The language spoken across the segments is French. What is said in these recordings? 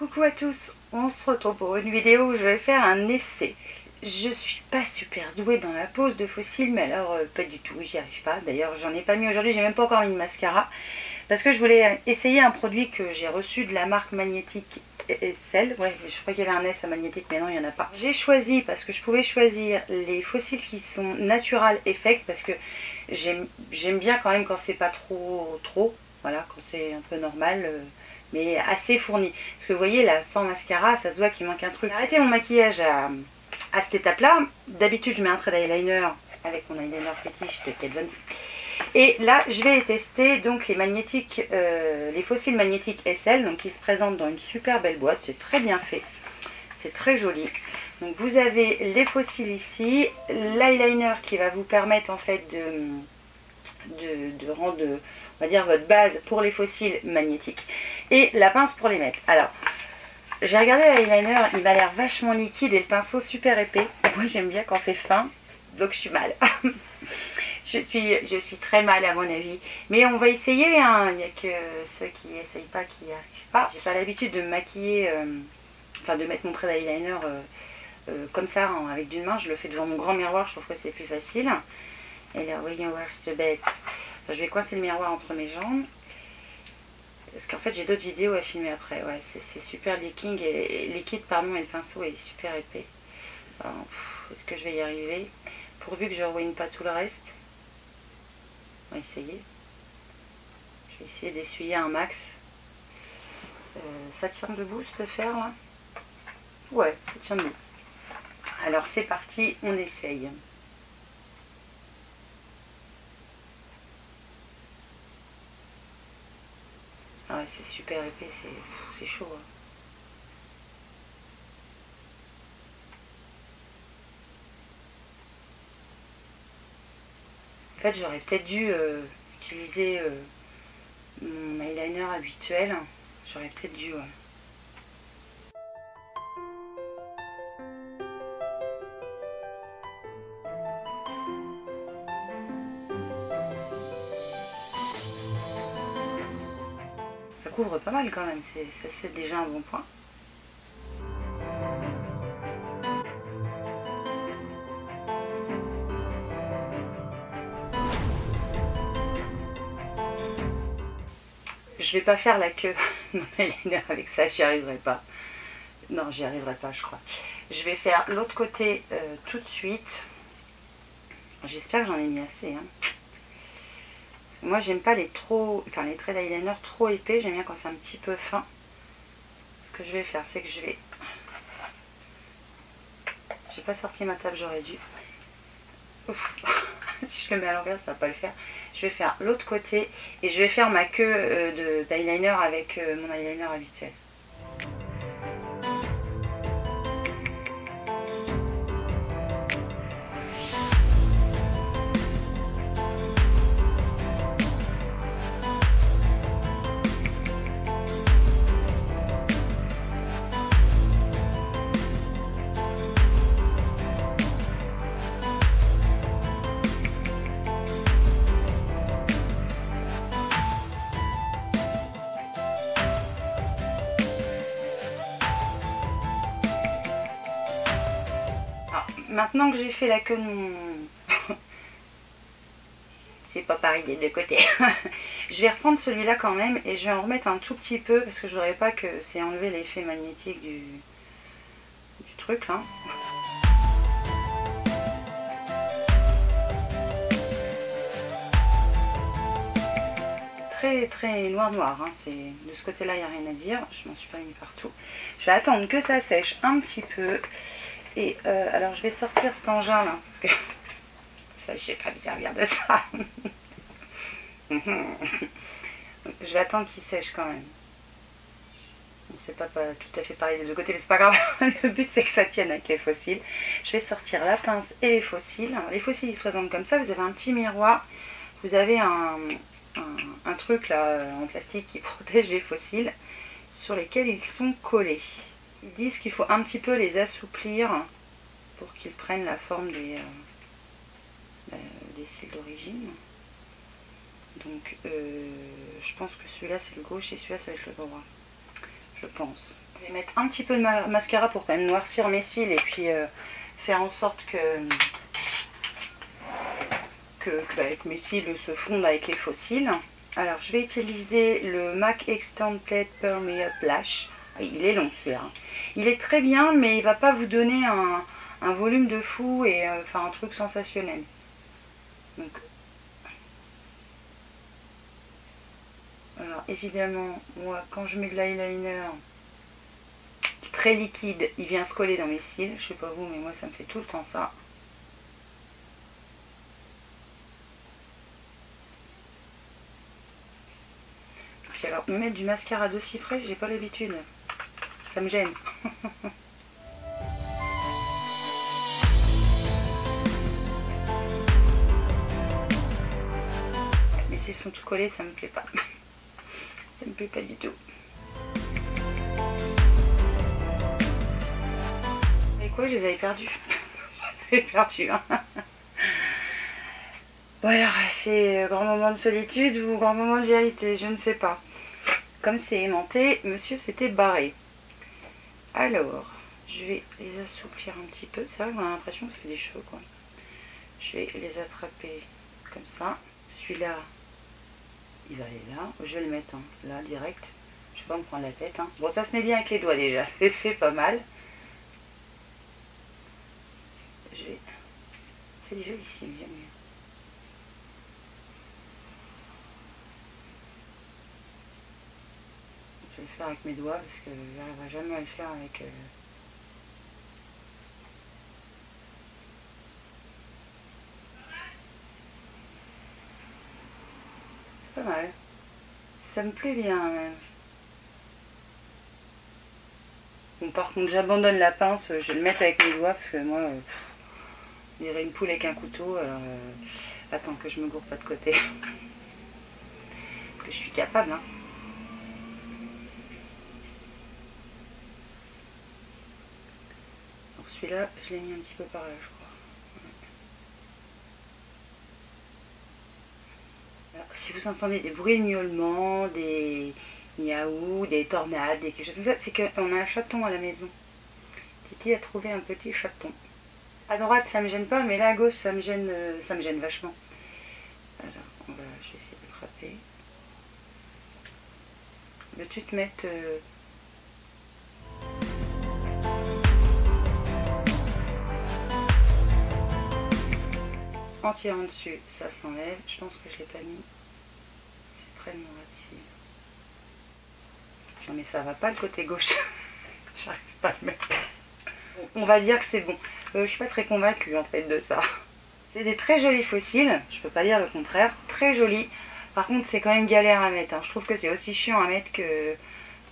Coucou à tous, on se retrouve pour une vidéo où je vais faire un essai. Je suis pas super douée dans la pose de fossiles, mais alors pas du tout, j'y arrive pas. D'ailleurs j'en ai pas mis aujourd'hui, j'ai même pas encore mis de mascara. Parce que je voulais essayer un produit que j'ai reçu de la marque Magnétique SL. Ouais, je crois qu'il y avait un S à Magnétique, mais non, il n'y en a pas. J'ai choisi, parce que je pouvais choisir les fossiles qui sont Natural Effect, parce que j'aime bien quand même quand c'est pas trop, voilà, quand c'est un peu normal, mais assez fourni. Parce que vous voyez, là, sans mascara, ça se voit qu'il manque un truc. J'ai arrêté mon maquillage à cette étape-là. D'habitude, je mets un trait d'eyeliner avec mon eyeliner fétiche de Kat Von D. Et là, je vais tester donc les magnétiques, les fossiles magnétiques SL, donc qui se présentent dans une super belle boîte. C'est très bien fait, c'est très joli. Donc vous avez les fossiles ici, l'eyeliner qui va vous permettre en fait de rendre, on va dire, votre base pour les fossiles magnétiques, et la pince pour les mettre. Alors, j'ai regardé l'eyeliner, il m'a l'air vachement liquide et le pinceau super épais. Moi j'aime bien quand c'est fin, donc je suis mal. Je suis très mal à mon avis. Mais on va essayer, hein. Il n'y a que ceux qui n'essayent pas qui n'y arrivent pas. J'ai pas l'habitude de me maquiller, enfin de mettre mon trait d'eyeliner comme ça, hein, avec d'une main. Je le fais devant mon grand miroir, je trouve que c'est plus facile. Et là, voyons voir cette bête. Attends, je vais coincer le miroir entre mes jambes. Parce qu'en fait, j'ai d'autres vidéos à filmer après. Ouais, c'est super liquide et le pinceau est super épais. Est-ce que je vais y arriver? Pourvu que je ne ruine pas tout le reste. On va essayer. Je vais essayer d'essuyer un max. Ça tient debout ce fer là? Ouais, ça tient debout. Alors c'est parti, on essaye. Ah ouais, c'est super épais, c'est chaud. Hein. En fait, j'aurais peut-être dû utiliser mon eyeliner habituel. J'aurais peut-être dû, ouais. Ça couvre pas mal quand même, c'est déjà un bon point. Je vais pas faire la queue mon eyeliner avec ça, j'y arriverai pas. Non, j'y arriverai pas, je crois. Je vais faire l'autre côté tout de suite. J'espère que j'en ai mis assez. Hein. Moi, j'aime pas les traits d'eyeliner trop épais. J'aime bien quand c'est un petit peu fin. Ce que je vais faire, c'est que j'ai pas sorti ma table, j'aurais dû. Ouf. Si je le mets à l'envers, ça va pas le faire. Je vais faire l'autre côté et je vais faire ma queue d'eyeliner avec mon eyeliner habituel. Maintenant que j'ai fait la queue de mon... c'est pas pareil des deux côtés. Je vais reprendre celui-là quand même et je vais en remettre un tout petit peu parce que je voudrais pas que c'est enlever l'effet magnétique du truc là. Très noir, hein. De ce côté là il n'y a rien à dire, je m'en suis pas mis partout. Je vais attendre que ça sèche un petit peu. Et alors je vais sortir cet engin là, parce que ça je sais pas me servir de ça. Je vais attendre qu'il sèche quand même. C'est pas tout à fait pareil des deux côtés, mais c'est pas grave. Le but c'est que ça tienne avec les fossiles. Je vais sortir la pince et les fossiles. Alors, les fossiles ils se présentent comme ça, vous avez un petit miroir, vous avez un truc là en plastique qui protège les fossiles sur lesquels ils sont collés. Ils disent qu'il faut un petit peu les assouplir pour qu'ils prennent la forme des cils d'origine. Donc je pense que celui-là c'est le gauche et celui-là ça va être le droit. Je pense. Je vais mettre un petit peu de mascara pour quand même noircir mes cils et puis faire en sorte que mes cils se fondent avec les faux cils. Alors je vais utiliser le MAC Extend Plate Permeable Lash. Il est long celui-là. Il est très bien, mais il va pas vous donner un volume de fou et enfin un truc sensationnel. Donc, alors évidemment, moi quand je mets de l'eyeliner très liquide, il vient se coller dans mes cils. Je sais pas vous, mais moi ça me fait tout le temps ça. Puis alors, me mettre du mascara d'aussi près, j'ai pas l'habitude. Ça me gêne. Mais s'ils sont tout collés, ça me plaît pas. Ça me plaît pas du tout. Et quoi, je les avais perdus. J'avais perdu. Hein. Bon alors, c'est grand moment de solitude ou grand moment de vérité, je ne sais pas. Comme c'est aimanté, monsieur s'était barré. Alors, je vais les assouplir un petit peu. C'est vrai qu'on a l'impression que c'est des cheveux, quoi. Je vais les attraper comme ça. Celui-là, il va aller là. Je vais le mettre là, direct. Je vais pas me prendre la tête. Hein. Bon, ça se met bien avec les doigts déjà. C'est pas mal. C'est joli ici, j'aime mieux. Je vais le faire avec mes doigts parce que j'arriverai jamais à le faire avec... C'est pas mal. Ça me plaît bien même. Bon, par contre, j'abandonne la pince, je vais le mettre avec mes doigts parce que moi, il y aurait une poule avec un couteau. Alors, attends que je me gourre pas de côté. Parce que je suis capable, hein. Alors celui-là, je l'ai mis un petit peu par là, je crois. Alors, si vous entendez des bruits de miaulements, des miaou, des tornades, des quelque chose comme ça, c'est qu'on a un chaton à la maison. Titi a trouvé un petit chaton. À droite, ça me gêne pas, mais là à gauche, ça me gêne vachement. Alors, je vais essayer d'attraper. Veux-tu te mettre... entier en dessus, ça s'enlève. Je pense que je l'ai pas mis. C'est près de mon rat-de-cils. Non mais ça va pas le côté gauche. J'arrive pas à le mettre. On va dire que c'est bon. Je suis pas très convaincue en fait de ça. C'est des très jolis fossiles, je peux pas dire le contraire. Très jolis. Par contre c'est quand même galère à mettre. Hein. Je trouve que c'est aussi chiant à mettre que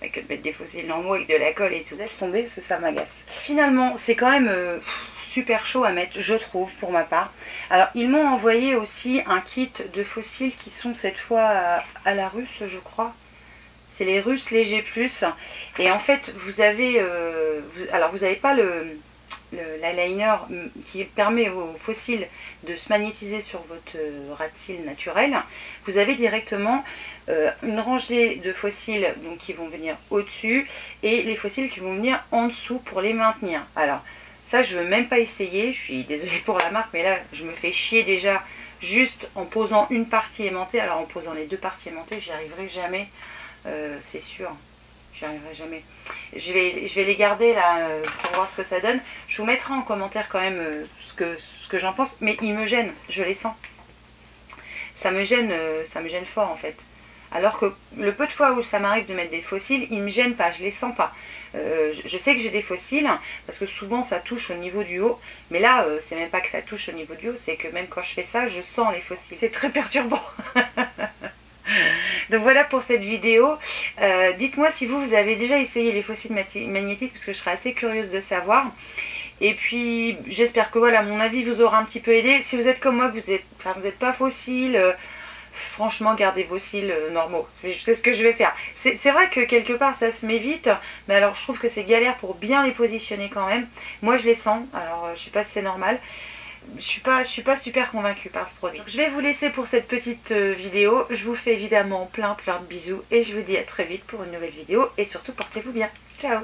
de mettre des fossiles normaux avec de la colle et tout. Laisse tomber parce que ça m'agace. Finalement c'est quand même super chaud à mettre, je trouve, pour ma part. Alors ils m'ont envoyé aussi un kit de fossiles qui sont cette fois à la russe, je crois. C'est les Russes Léger Plus. Et en fait, vous avez... alors, vous n'avez pas l'eyeliner qui permet aux fossiles de se magnétiser sur votre rat-de-cils naturel. Vous avez directement une rangée de fossiles donc, qui vont venir au-dessus et les fossiles qui vont venir en dessous pour les maintenir. Alors, ça, je ne veux même pas essayer. Je suis désolée pour la marque, mais là, je me fais chier déjà juste en posant une partie aimantée. Alors, en posant les deux parties aimantées, j'y arriverai jamais. C'est sûr, j'y arriverai jamais. Je vais les garder là pour voir ce que ça donne. Je vous mettrai en commentaire quand même ce que j'en pense, mais ils me gênent, je les sens. Ça me gêne fort en fait. Alors que le peu de fois où ça m'arrive de mettre des fossiles, ils me gênent pas, je les sens pas. Je sais que j'ai des fossiles parce que souvent ça touche au niveau du haut, mais là c'est même pas que ça touche au niveau du haut, c'est que même quand je fais ça, je sens les fossiles. C'est très perturbant. Donc voilà pour cette vidéo. Dites-moi si vous avez déjà essayé les fossiles magnétiques parce que je serais assez curieuse de savoir. Et puis j'espère que voilà, mon avis vous aura un petit peu aidé. Si vous êtes comme moi, que vous n'êtes pas fossile, franchement gardez vos cils normaux. C'est ce que je vais faire. C'est vrai que quelque part ça se met vite, mais alors je trouve que c'est galère pour bien les positionner quand même. Moi je les sens, alors je sais pas si c'est normal. Je suis pas super convaincue par ce produit. Donc, je vais vous laisser pour cette petite vidéo. Je vous fais évidemment plein de bisous et je vous dis à très vite pour une nouvelle vidéo et surtout portez-vous bien. Ciao!